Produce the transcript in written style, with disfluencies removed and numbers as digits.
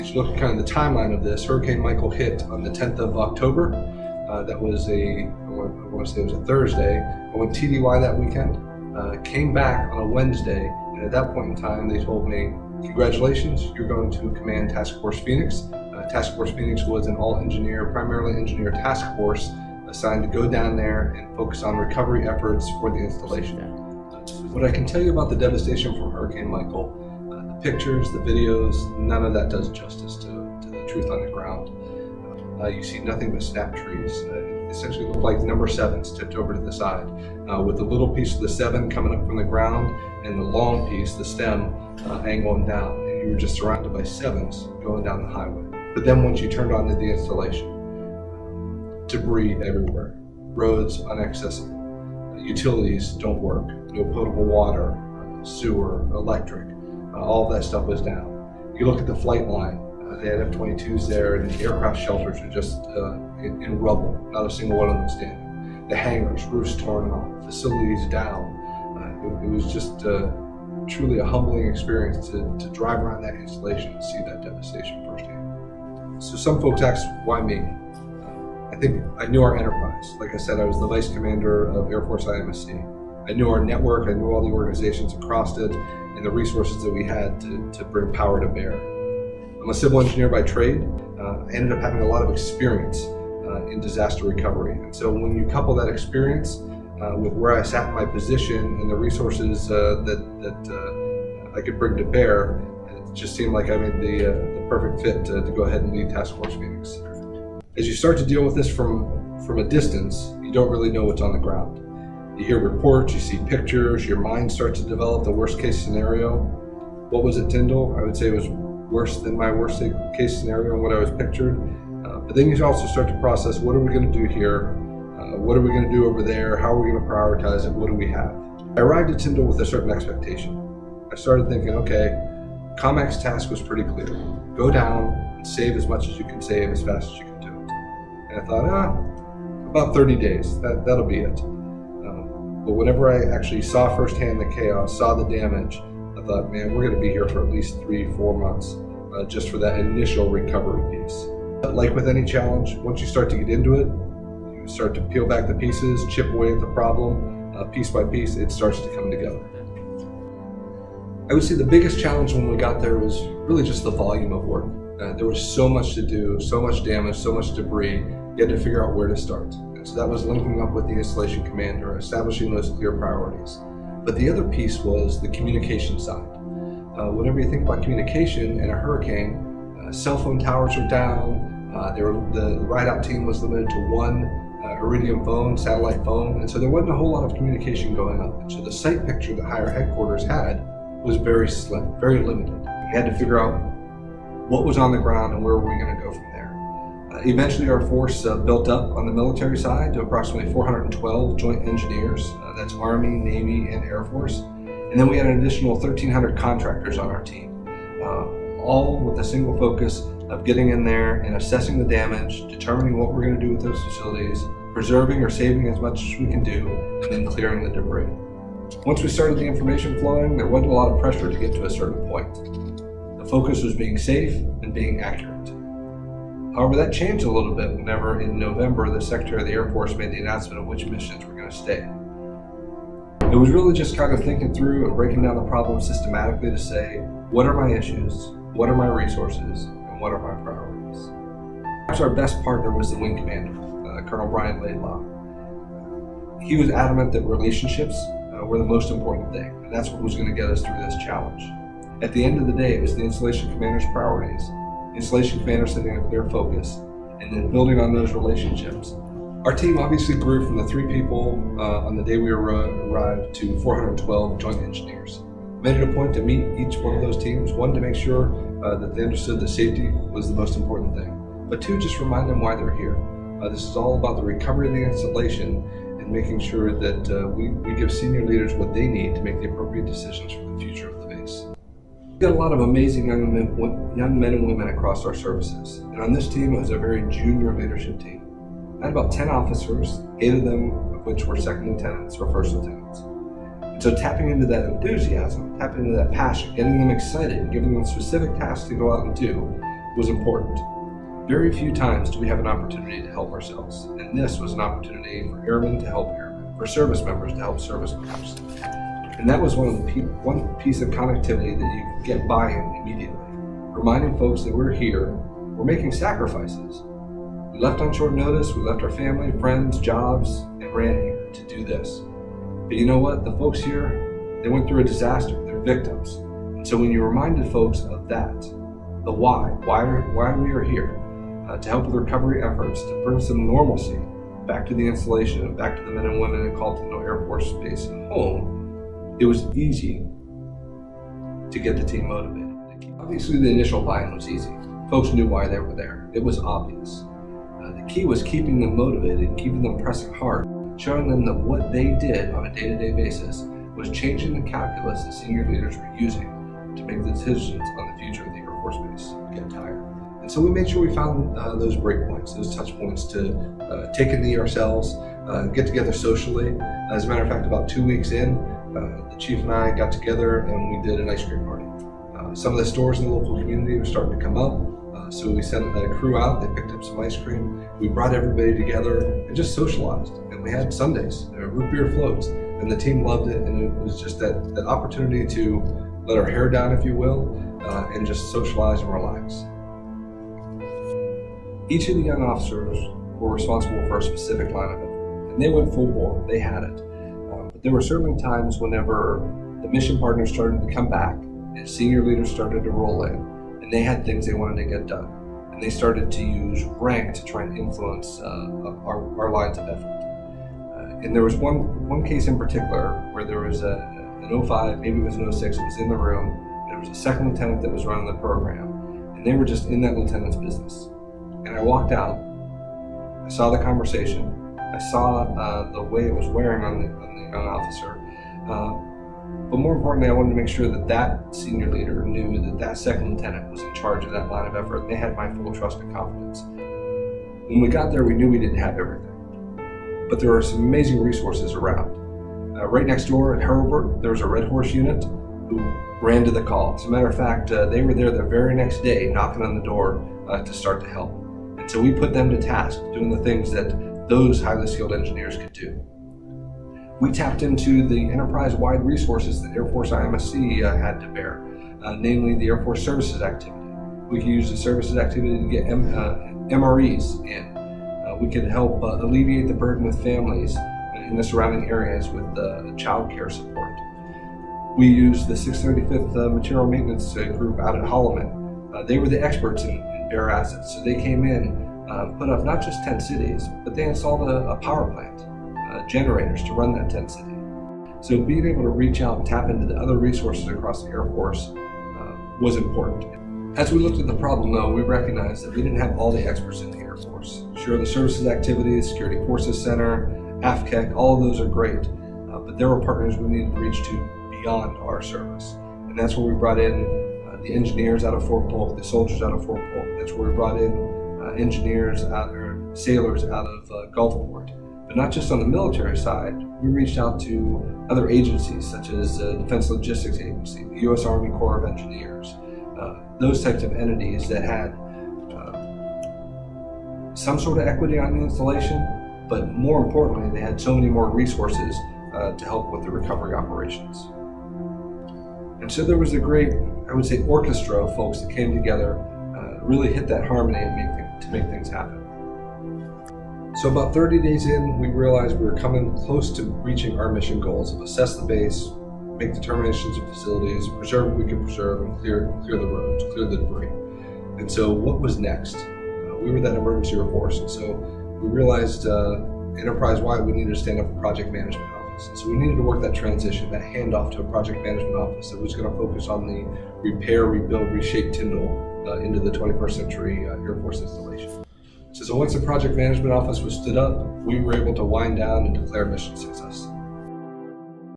As you look at kind of the timeline of this, Hurricane Michael hit on the 10th of October. That was I want to say it was a Thursday. I went TDY that weekend, came back on a Wednesday, and at that point in time, they told me, congratulations, you're going to command Task Force Phoenix. Task Force Phoenix was an primarily engineer task force assigned to go down there and focus on recovery efforts for the installation. What I can tell you about the devastation from Hurricane Michael, the pictures, the videos, none of that does justice to the truth on the ground. You see nothing but snap trees. It essentially look like number sevens tipped over to the side, with the little piece of the seven coming up from the ground and the long piece, the stem, angling down. And you were just surrounded by sevens going down the highway. But then once you turned on to the installation, debris everywhere, roads inaccessible, utilities don't work, no potable water, sewer, electric, all of that stuff was down. You look at the flight line, they had F-22s there, and the aircraft shelters are just in rubble, not a single one of them standing. The hangars, roofs torn off, facilities down. It was just truly a humbling experience to drive around that installation and see that devastation firsthand. So some folks ask, why me? I think I knew our enterprise. Like I said, I was the vice commander of Air Force IMSC. I knew our network, I knew all the organizations across it, and the resources that we had to bring power to bear. I'm a civil engineer by trade. I ended up having a lot of experience in disaster recovery. And so when you couple that experience with where I sat in my position and the resources that I could bring to bear, it just seemed like I made the perfect fit to go ahead and lead Task Force Phoenix. As you start to deal with this from a distance, you don't really know what's on the ground. You hear reports, you see pictures, your mind starts to develop the worst case scenario. What was it, Tyndall? I would say it was worse than my worst case scenario and what I was pictured. But then you also start to process, what are we going to do here? What are we going to do over there? How are we going to prioritize it? What do we have? I arrived at Tyndall with a certain expectation. I started thinking, okay, COMAC's task was pretty clear. Go down and save as much as you can save as fast as you can do it. And I thought, about 30 days, that'll be it. But whenever I actually saw firsthand the chaos, saw the damage, I thought, man, we're going to be here for at least 3-4 months just for that initial recovery piece. But like with any challenge, once you start to get into it, you start to peel back the pieces, chip away at the problem, piece by piece, it starts to come together. I would say the biggest challenge when we got there was really just the volume of work. There was so much to do, so much damage, so much debris, you had to figure out where to start. And so that was linking up with the installation commander, establishing those clear priorities. But the other piece was the communication side. Whenever you think about communication in a hurricane, cell phone towers were down, the ride-out team was limited to one Iridium phone, satellite phone, and so there wasn't a whole lot of communication going on. And so the site picture that higher headquarters had was very slim, very limited. We had to figure out what was on the ground and where were we going to go from there. Eventually our force built up on the military side to approximately 412 joint engineers. That's Army, Navy, and Air Force. And then we had an additional 1,300 contractors on our team, all with a single focus of getting in there and assessing the damage, determining what we're going to do with those facilities, preserving or saving as much as we can do, and then clearing the debris. Once we started the information flowing, there wasn't a lot of pressure to get to a certain point. The focus was being safe and being accurate. However, that changed a little bit whenever in November the Secretary of the Air Force made the announcement of which missions were going to stay. It was really just kind of thinking through and breaking down the problem systematically to say, what are my issues, what are my resources, and what are my priorities? Perhaps our best partner was the wing commander, Colonel Brian Laidlaw. He was adamant that relationships were the most important thing, and that's what was going to get us through this challenge. At the end of the day, it was the installation commander's priorities, the installation commander setting a clear focus, and then building on those relationships. Our team obviously grew from the 3 people on the day we arrived to 412 joint engineers. Made it a point to meet each one of those teams, one, to make sure that they understood that safety was the most important thing, but 2, just remind them why they're here. This is all about the recovery of the installation and making sure that we give senior leaders what they need to make the appropriate decisions for the future of the base. We've got a lot of amazing young men and women across our services, and on this team it was a very junior leadership team. I had about 10 officers, 8 of them of which were second lieutenants or first lieutenants. And so tapping into that enthusiasm, tapping into that passion, getting them excited, and giving them specific tasks to go out and do was important. Very few times do we have an opportunity to help ourselves, and this was an opportunity for airmen to help airmen, for service members to help service members. And that was one piece of connectivity that you could get buy-in immediately, reminding folks that we're here, we're making sacrifices. We left on short notice, we left our family, friends, jobs, and ran here to do this. But you know what? The folks here, they went through a disaster, they're victims. And so when you reminded folks of that, the why we are here, to help with recovery efforts, to bring some normalcy back to the installation and back to the men and women in Caltendale Air Force Base and home, it was easy to get the team motivated. Obviously, the initial buy-in was easy. Folks knew why they were there. It was obvious. The key was keeping them motivated, keeping them pressing hard, showing them that what they did on a day-to-day basis was changing the calculus that senior leaders were using to make the decisions on the future of the Air Force Base. Get tired. And so we made sure we found those break points, those touch points to take a knee ourselves, get together socially. As a matter of fact, about 2 weeks in, the chief and I got together and we did an ice cream party. Some of the stores in the local community were starting to come up, so we sent a crew out, they picked up some ice cream, we brought everybody together and just socialized. And we had Sundays, root beer floats, and the team loved it, and it was just that opportunity to let our hair down, if you will, and just socialize and relax. Each of the young officers were responsible for a specific line of effort, and they went full bore, they had it. But there were certainly times whenever the mission partners started to come back and senior leaders started to roll in, and they had things they wanted to get done. And they started to use rank to try and influence our lines of effort. And there was one case in particular where there was an 05, maybe it was an 06, it was in the room, there was a second lieutenant that was running the program, and they were just in that lieutenant's business. And I walked out, I saw the conversation, I saw the way it was wearing on the young officer, but more importantly, I wanted to make sure that senior leader knew that second lieutenant was in charge of that line of effort, and they had my full trust and confidence. When we got there, we knew we didn't have everything, but there were some amazing resources around. Right next door at Hurlburt, there was a Red Horse unit who ran to the call. As a matter of fact, they were there the very next day knocking on the door to start to help. And so we put them to task doing the things that those highly skilled engineers could do. We tapped into the enterprise-wide resources that Air Force IMSC had to bear, namely the Air Force Services Activity. We could use the services activity to get MREs in. We could help alleviate the burden with families in the surrounding areas with child care support. We used the 635th Material Maintenance Group out at Holloman. They were the experts in bare assets, so they came in, put up not just tent cities, but they installed a power plant. Generators to run that tent city. So being able to reach out and tap into the other resources across the Air Force was important. As we looked at the problem though, we recognized that we didn't have all the experts in the Air Force. Sure, the services activities, Security Forces Center, AFCEC, all of those are great, but there were partners we needed to reach to beyond our service. And that's where we brought in the engineers out of Fort Polk, the soldiers out of Fort Polk. That's where we brought in sailors out of Gulfport. But not just on the military side, we reached out to other agencies such as the Defense Logistics Agency, the U.S. Army Corps of Engineers, those types of entities that had some sort of equity on the installation, but more importantly, they had so many more resources to help with the recovery operations. And so there was a great, I would say, orchestra of folks that came together, really hit that harmony and to make things happen. So about 30 days in, we realized we were coming close to reaching our mission goals of assess the base, make determinations of facilities, preserve what we could preserve, and clear the roads, clear the debris. And so what was next? We were that emergency force, and so we realized enterprise-wide we needed to stand up a project management office. And so we needed to work that transition, that handoff to a project management office that was going to focus on the repair, rebuild, reshape Tyndall into the 21st century Air Force installation. So once the project management office was stood up, we were able to wind down and declare mission success.